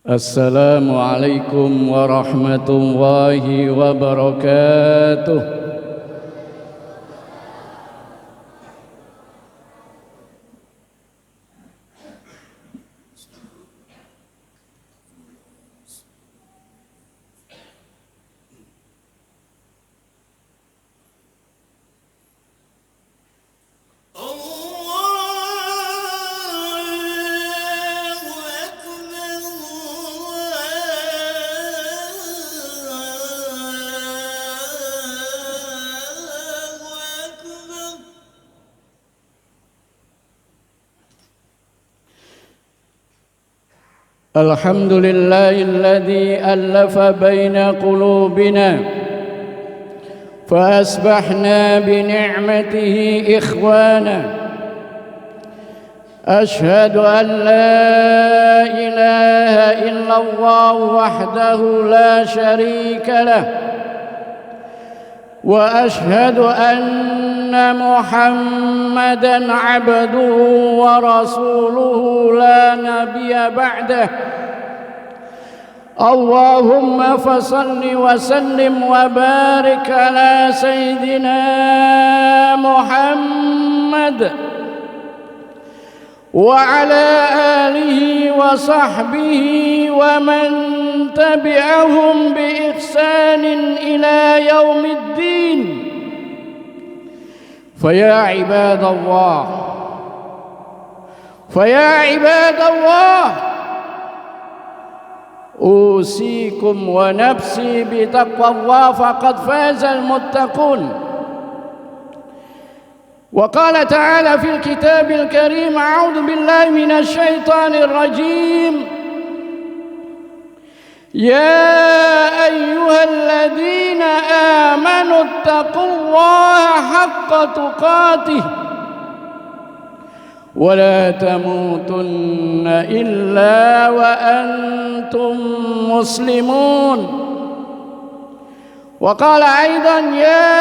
Assalamualaikum warahmatullahi wabarakatuh. الحمد لله الذي ألف بين قلوبنا فأصبحنا بنعمته إخوانا. أشهد أن لا إله إلا الله وحده لا شريك له، وأشهد أن محمدًا عبده ورسوله لا نبي بعده. اللهم فصل وسلم وبارك على سيدنا محمد وعلى آله وصحبه ومن تبعهم بإحسان إلى يوم الدين. فيا عباد الله أوصيكم ونفسي بتقوى الله فقد فاز المتقون. وقال تعالى في الكتاب الكريم: أعوذ بالله من الشيطان الرجيم، يا أيها الذين آمنوا اتقوا الله حق تقاته ولا تموتن إلا وأنتم مسلمون. وقال أيضا: يا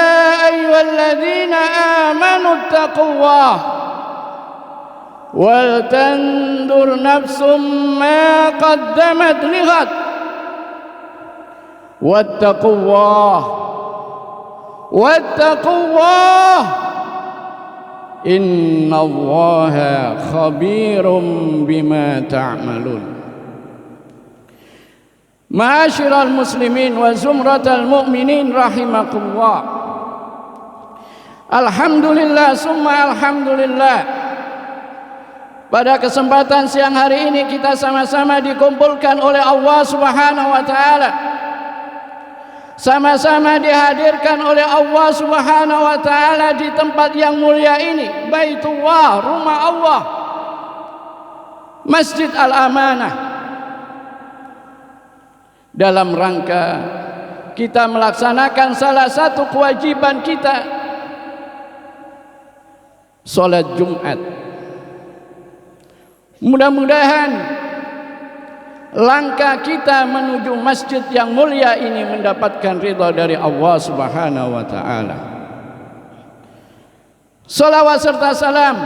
أيها الذين آمنوا اتقوا الله ولتنظر نفس ما قدمت لغد واتقوا الله إن الله خبير بما تعملون. Ma'asyiral muslimin wa zumratal mu'minin rahimakumullah. Alhamdulillah summa alhamdulillah. Pada kesempatan siang hari ini kita sama-sama dikumpulkan oleh Allah Subhanahu wa taala. Sama-sama dihadirkan oleh Allah Subhanahu wa taala di tempat yang mulia ini, Baitullah, rumah Allah, Masjid Al-Amanah, dalam rangka kita melaksanakan salah satu kewajiban kita, salat Jumat. Mudah-mudahan langkah kita menuju masjid yang mulia ini mendapatkan ridha dari Allah Subhanahu wa taala. Salawat serta salam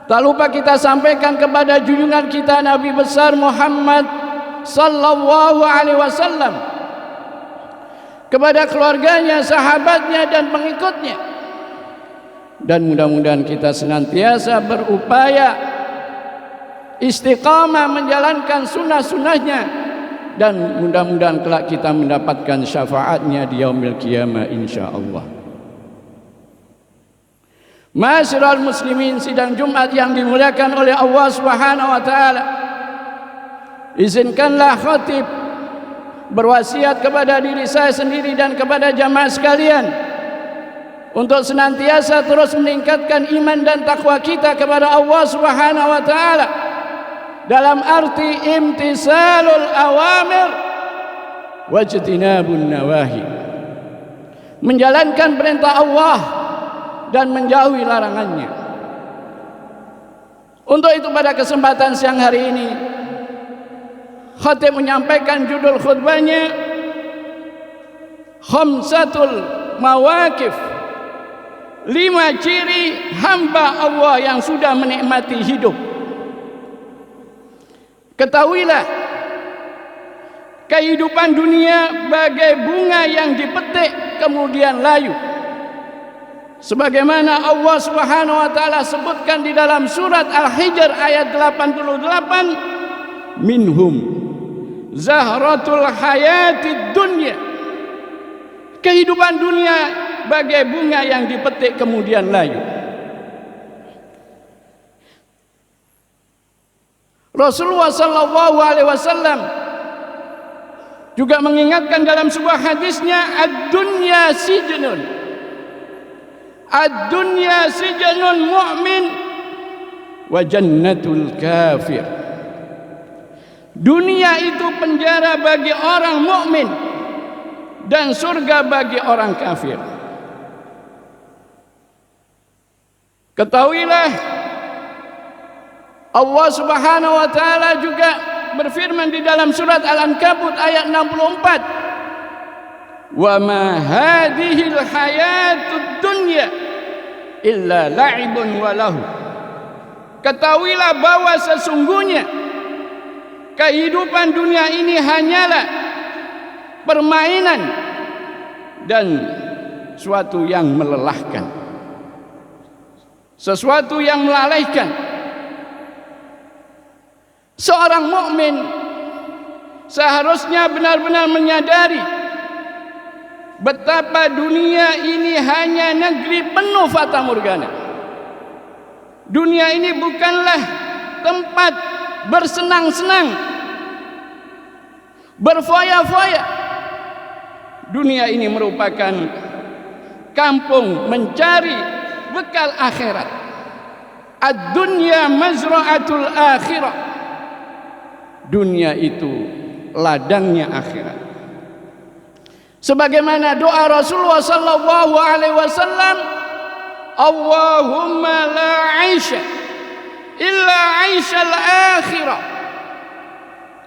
tak lupa kita sampaikan kepada junjungan kita Nabi besar Muhammad sallallahu alaihi wasallam, kepada keluarganya, sahabatnya dan pengikutnya. Dan mudah-mudahan kita senantiasa berupaya istiqamah menjalankan sunnah-sunnahnya, dan mudah-mudahan kelak kita mendapatkan syafaatnya di yaumil qiyamah insyaallah. Ma'asyiral muslimin, sidang Jumat yang dimuliakan oleh Allah Subhanahu wa taala, izinkanlah khatib berwasiat kepada diri saya sendiri dan kepada jamaah sekalian untuk senantiasa terus meningkatkan iman dan takwa kita kepada Allah Subhanahu wa taala, dalam arti imtisalul awamir wajtinabun nawahi, menjalankan perintah Allah dan menjauhi larangannya. Untuk itu pada kesempatan siang hari ini khatib menyampaikan judul khutbahnya Khamsatul Mawaqif, 5 ciri hamba Allah yang sudah menikmati hidup. Ketahuilah Kehidupan dunia bagai bunga yang dipetik kemudian layu. Sebagaimana Allah Subhanahu wa taala sebutkan di dalam surat Al-Hijr ayat 88, minhum zahratul hayatid dunya. Kehidupan dunia bagai bunga yang dipetik kemudian layu. Rasulullah sallallahu alaihi wasallam juga mengingatkan dalam sebuah hadisnya, ad-dunya sijnun. Ad-dunya sijnun mu'min wa jannatul kafir. Dunia itu penjara bagi orang mukmin dan surga bagi orang kafir. Ketahuilah, Allah Subhanahu wa taala juga berfirman di dalam surat Al-Ankabut ayat 64, wa ma hadhil hayatud dunya illa la'ibun wa lahu. Ketahuilah bahwa sesungguhnya kehidupan dunia ini hanyalah permainan dan suatu yang melelahkan, sesuatu yang melalaikan. Seorang mukmin seharusnya benar-benar menyadari betapa dunia ini hanya negeri penuh fata morgana. Dunia ini bukanlah tempat bersenang-senang, berfoya-foya. Dunia ini merupakan kampung mencari bekal akhirat. Ad-dunya mazra'atul akhirah. Dunia itu ladangnya akhirat. Sebagaimana doa Rasulullah sallallahu alaihi wasallam, Allahumma la 'aisha illa 'aishal akhirah.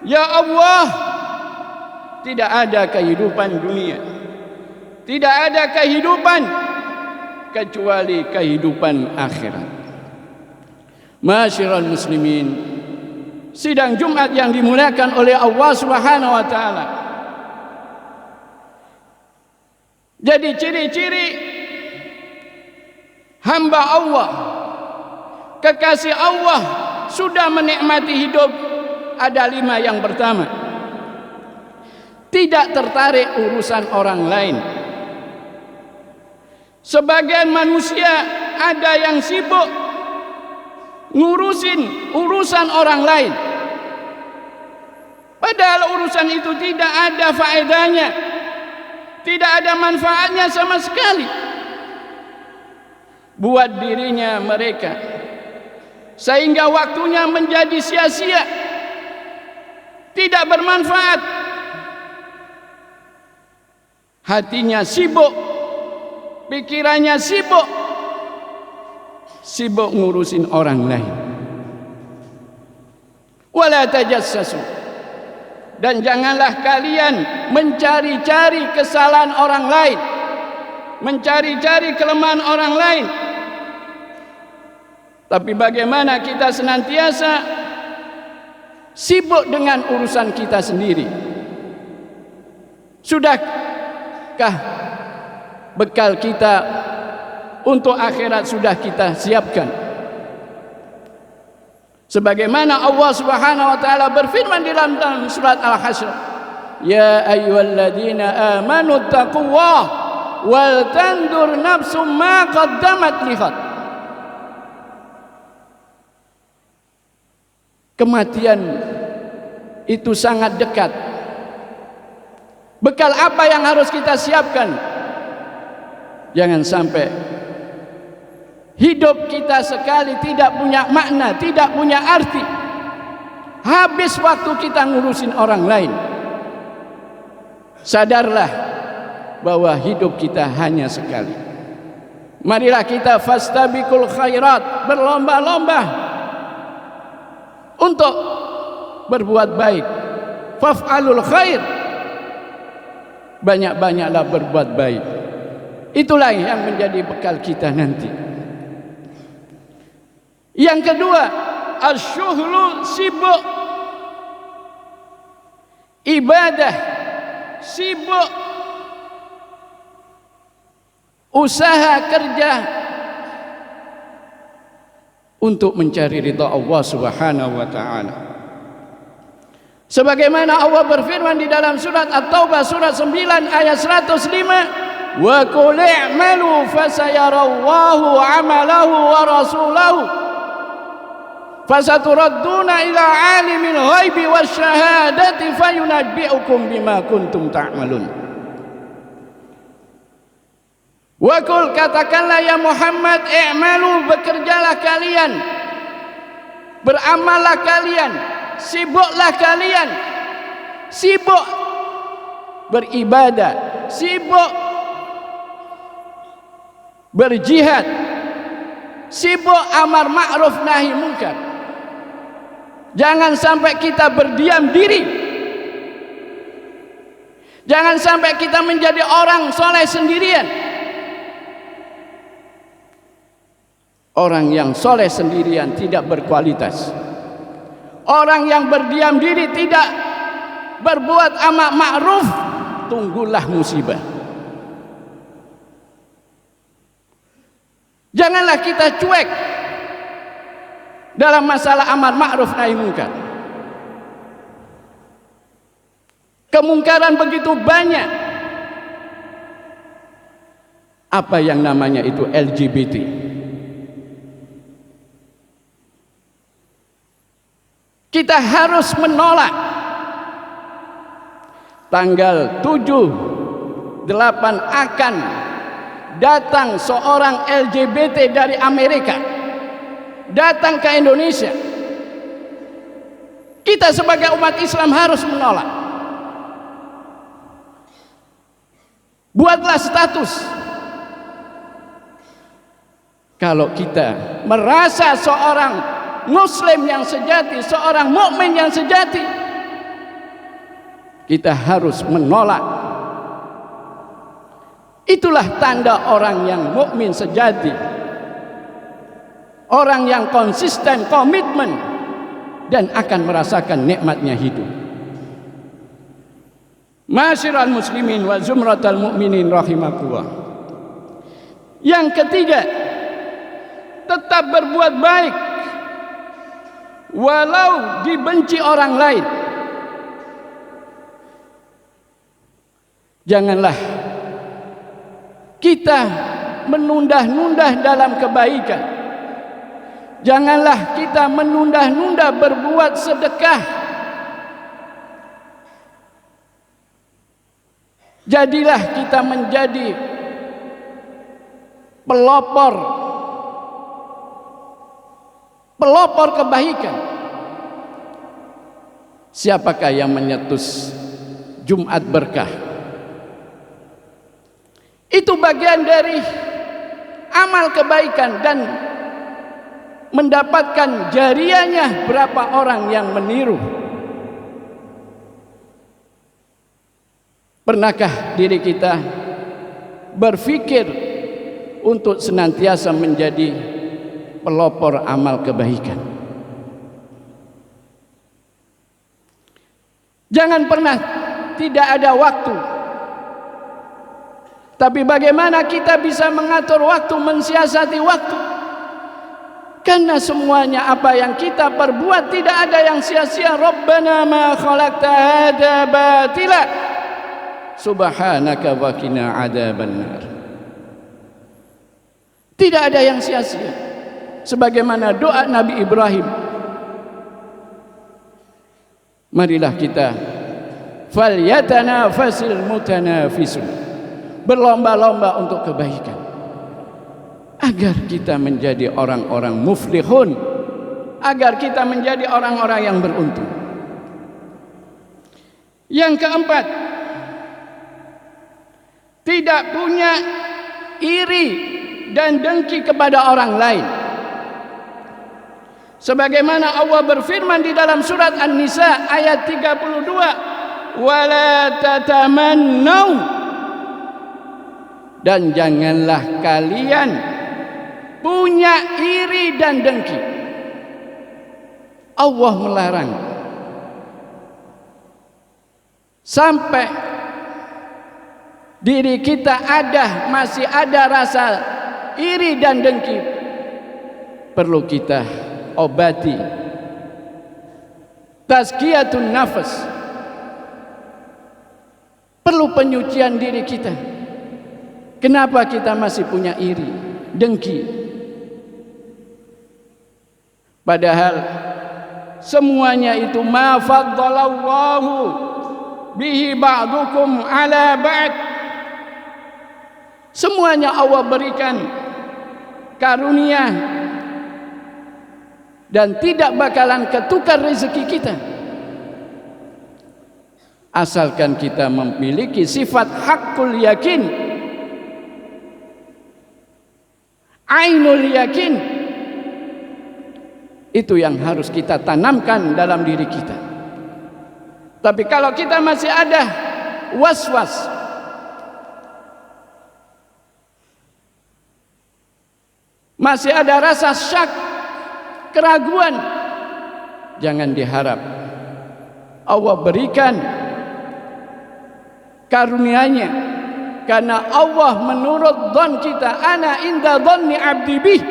Ya Allah, tidak ada kehidupan dunia, tidak ada kehidupan kecuali kehidupan akhirat. Masyiral muslimin, sidang Jumat yang dimuliakan oleh Allah Subhanahu wa taala. Jadi ciri-ciri hamba Allah, kekasih Allah sudah menikmati hidup ada 5 yang pertama. Tidak tertarik urusan orang lain. Sebagian manusia ada yang sibuk ngurusin urusan orang lain, padahal urusan itu tidak ada faedahnya, tidak ada manfaatnya sama sekali buat dirinya mereka, sehingga waktunya menjadi sia-sia, tidak bermanfaat. Hatinya sibuk, pikirannya sibuk ngurusin orang lain. Wala tajassasu, dan janganlah kalian mencari-cari kesalahan orang lain, mencari-cari kelemahan orang lain. Tapi bagaimana kita senantiasa sibuk dengan urusan kita sendiri? Sudahkah bekal kita untuk akhirat sudah kita siapkan? Sebagaimana Allah Subhanahu wa taala berfirman di dalam surat Al-Hasyr, ya ayyuhalladzina amanu taqullaha wal tandur nafsum ma qaddamat lighad. Kematian itu sangat dekat. Bekal apa yang harus kita siapkan? Jangan sampai hidup kita sekali tidak punya makna, tidak punya arti, habis waktu kita ngurusin orang lain. Sadarlah bahwa hidup kita hanya sekali. Marilah kita fastabiqul khairat, berlomba-lomba untuk berbuat baik. Faf'alul khair, banyak-banyaklah berbuat baik. Itulah yang menjadi bekal kita nanti. Yang kedua, asyuhlu, sibuk. ibadah, sibuk usaha kerja untuk mencari ridha Allah Subhanahu wa taala. Sebagaimana Allah berfirman di dalam surat At-Taubah surat 9 ayat 105, wa qul i'malu fasayarallahu 'amalahu wa rasulahu fasaturadduna ila 'alimil ghaibi wasyahadati fayunabbi'ukum bima kuntum ta'malun. Wa qul, katakanlah ya Muhammad, i'malu, bekerjalah kalian, beramallah kalian, sibuklah kalian, sibuk beribadah, sibuk berjihad, sibuk amar ma'ruf nahi munkar. Jangan sampai kita berdiam diri, jangan sampai kita menjadi orang soleh sendirian. Orang yang soleh sendirian tidak berkualitas. Orang yang berdiam diri tidak berbuat amar ma'ruf, tunggulah musibah. Janganlah kita cuek dalam masalah amar ma'ruf nahi munkar. Kemungkaran begitu banyak. Apa yang namanya itu LGBT. Kita harus menolak. Tanggal 7, 8 akan datang seorang LGBT dari Amerika, datang ke Indonesia. Kita sebagai umat Islam harus menolak. Buatlah status. Kalau kita merasa seorang Muslim yang sejati, seorang mukmin yang sejati, kita harus menolak. Itulah tanda orang yang mukmin sejati, orang yang konsisten, komitmen, dan akan merasakan nikmatnya hidup. Masyiral muslimin wa zumratal mu'minin rahimakumullah. Yang ketiga, tetap berbuat baik walau dibenci orang lain. Janganlah kita menunda-nunda dalam kebaikan. Janganlah kita menunda-nunda berbuat sedekah. Jadilah kita menjadi pelopor kebaikan. Siapakah yang menyetus Jumat berkah? Itu bagian dari amal kebaikan dan mendapatkan jariahnya berapa orang yang meniru. Pernahkah diri kita berpikir untuk senantiasa menjadi pelopor amal kebaikan? Jangan pernah tidak ada waktu. Tapi bagaimana kita bisa mengatur waktu, mensiasati waktu? Karena semuanya apa yang kita perbuat tidak ada yang sia-sia. Rabbana ma khalaqta hadza batila subhanaka wa qina adzabannar. Tidak ada yang sia-sia. Sebagaimana doa Nabi Ibrahim. Marilah kita falyatanafasil mutanafisun, berlomba-lomba untuk kebaikan, agar kita menjadi orang-orang muflihun, agar kita menjadi orang-orang yang beruntung. Yang keempat, tidak punya iri dan dengki kepada orang lain. Sebagaimana Allah berfirman di dalam surat An-Nisa ayat 32, wala tatamannau, dan janganlah kalian punya iri dan dengki. Allah melarang. sampai diri kita masih ada rasa iri dan dengki, perlu kita obati. Tazkiyatun nafas, perlu penyucian diri kita. Kenapa kita masih punya iri, dengki? Padahal semuanya itu ma faddalallahu bihi ba'dukum ala ba'd. Semuanya Allah berikan karunia dan tidak bakalan ketukar rezeki kita, asalkan kita memiliki sifat haqqul yakin, ainul yakin. Itu yang harus kita tanamkan dalam diri kita. Tapi kalau kita masih ada was-was, masih ada rasa syak, keraguan, jangan diharap Allah berikan karunia-Nya, karena Allah menurut dzan kita, ana inda dzanni abdi bih,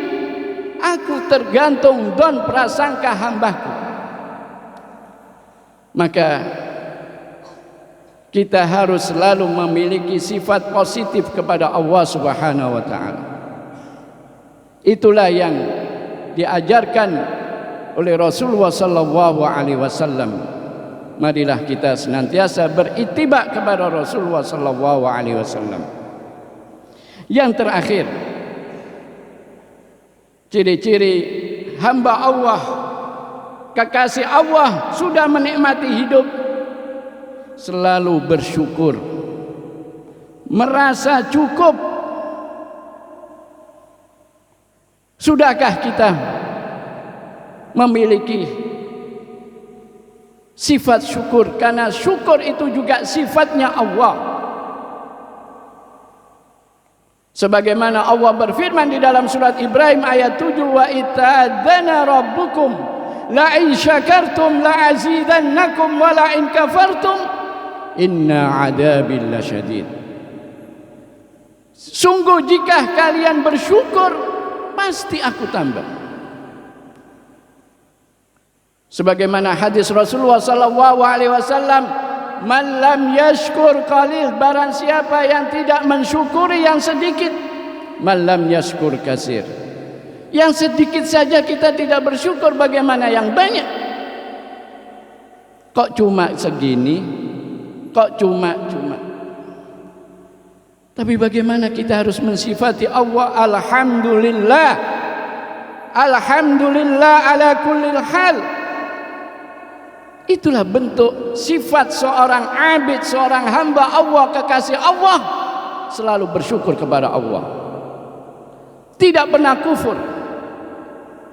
aku tergantung dzan prasangka hambaku. Maka kita harus selalu memiliki sifat positif kepada Allah Subhanahu wa taala. Itulah yang diajarkan oleh Rasulullah sallallahu alaihi wasallam. Marilah kita senantiasa berittiba kepada Rasulullah sallallahu alaihi wasallam. Yang terakhir, ciri-ciri hamba Allah, kekasih Allah sudah menikmati hidup, selalu bersyukur, merasa cukup. Sudahkah kita memiliki sifat syukur? Karena syukur itu juga sifatnya Allah. Sebagaimana Allah berfirman di dalam surat Ibrahim ayat 7, wa ita'adzana rabbukum la in syakartum la azidannakum wa la in kafartum inna adabi lasyadid. Sungguh jika kalian bersyukur, pasti aku tambah. Sebagaimana hadis Rasulullah sallallahu alaihi wasallam, man lam yashkur qalil, barang siapa yang tidak mensyukuri yang sedikit, man lam yashkur katsir. Yang sedikit saja kita tidak bersyukur, bagaimana yang banyak? Kok cuma segini? Kok cuma? Tapi bagaimana kita harus mensifati Allah? Alhamdulillah, alhamdulillah ala kullil hal. Itulah bentuk sifat seorang abid, seorang hamba Allah, kekasih Allah, selalu bersyukur kepada Allah, tidak pernah kufur.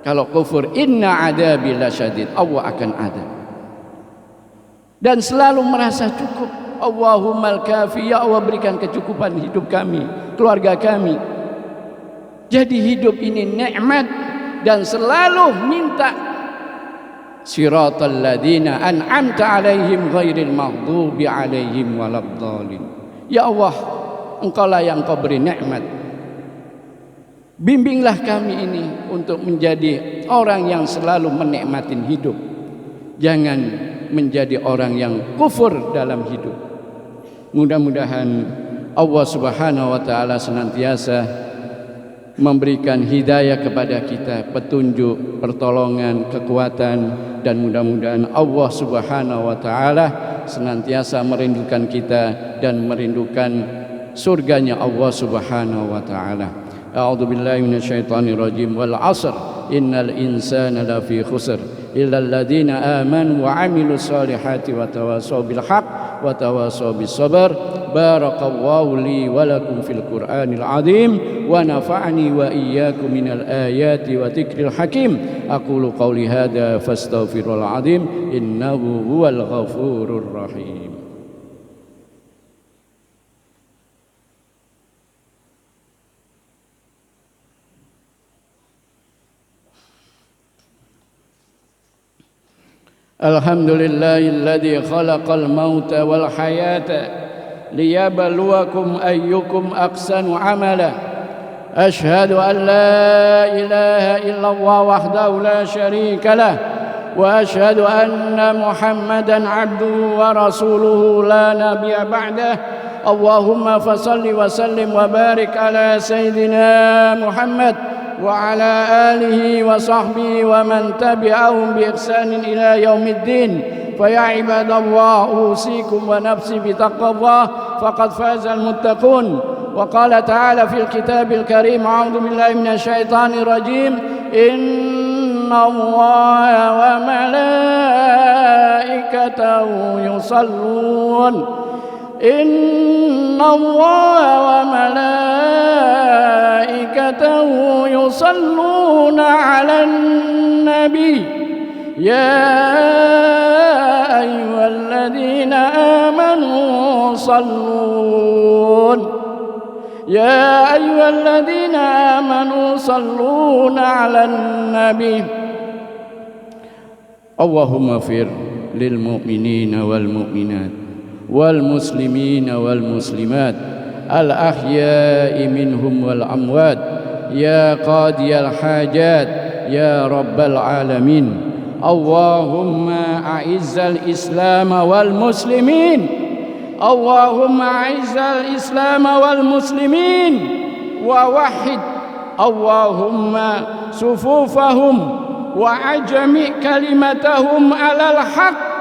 Kalau kufur, inna adabi lasyadid, Allah akan ada. Dan selalu merasa cukup. Allahumma al-kafi, ya Allah berikan kecukupan hidup kami, keluarga kami. Jadi hidup ini nikmat, dan selalu minta siratal ladzina an'amta alaihim ghairil maghdubi alaihim waladdallin. Ya Allah, Engkaulah yang Kau beri nikmat, bimbinglah kami ini untuk menjadi orang yang selalu menikmatin hidup, jangan menjadi orang yang kufur dalam hidup. Mudah-mudahan Allah Subhanahu wa taala senantiasa memberikan hidayah kepada kita, petunjuk, pertolongan, kekuatan, dan mudah-mudahan Allah Subhanahu wa taala senantiasa merindukan kita dan merindukan surganya Allah Subhanahu wa taala. A'udzu billahi minasyaitonir rajim. Wal 'asr innal insana lafi khusr illa alladziina aamanu wa 'amilus solihati wa tawassaw bil haqq wa tawassaw bis sabr. Barakallahu li wa lakum fil Qur'anil 'azim wa nafa'ani wa iyyakum minal ayati wa dzikril hakim. Aqulu qawli hadza fastaghfirul 'azim innahu huwal ghafurur rahim. الحمد لله الذي خلق الموت والحياة ليبلوكم أيكم أحسن عملا أشهد أن لا إله إلا الله وحده لا شريك له وأشهد أن محمدا عبده ورسوله لا نبي بعده اللهم فصل وسلم وبارك على سيدنا محمد وعلى آله وصحبه ومن تبعهم بإحسان إلى يوم الدين فيا عباد الله أوصيكم ونفسي بتقوى الله فقد فاز المتقون وقال تعالى في الكتاب الكريم أعوذ بالله من الشيطان الرجيم إن الله وملائكته يصلون إن الله وملائكته يصلون على النبي يا أيها الذين آمنوا يا أيها الذين آمنوا صلون على النبي اللهم اغفر للمؤمنين والمؤمنات والمسلمين والمسلمات الأحياء منهم والأموات يا قاضي الحاجات يا رب العالمين اللهم أعز الإسلام والمسلمين اللهم أعز الإسلام والمسلمين ووحد اللهم صفوفهم وعجم كلمتهم على الحق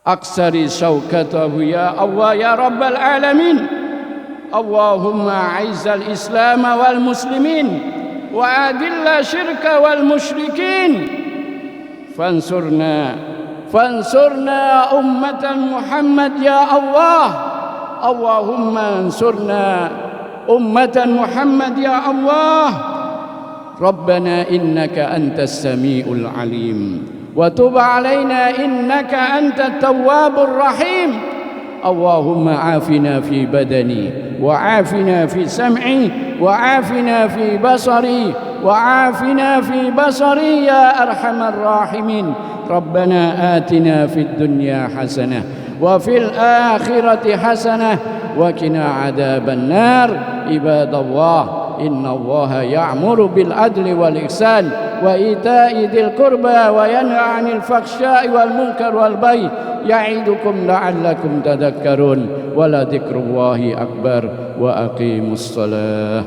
أكثر شوكته يا الله يا رب العالمين اللهم أعز الإسلام والمسلمين وأذل الشرك والمشركين فانصرنا أمة محمد يا الله اللهم انصرنا أمة محمد يا الله ربنا إنك أنت السميع العليم وتب علينا إنك أنت التواب الرحيم اللهم عافنا في بدني وعافنا في سمعي وعافنا في بصري وعافنا في بصري يا أرحم الراحمين ربنا آتنا في الدنيا حسنة وفي الآخرة حسنة وقنا عذاب النار عباد الله إن الله يأمر بالعدل والإحسان وإيتاء ذي القربى وينهى عن الفحشاء والمنكر والبغي يعظكم لعلكم تذكرون ولذكر الله أكبر وأقيموا الصلاة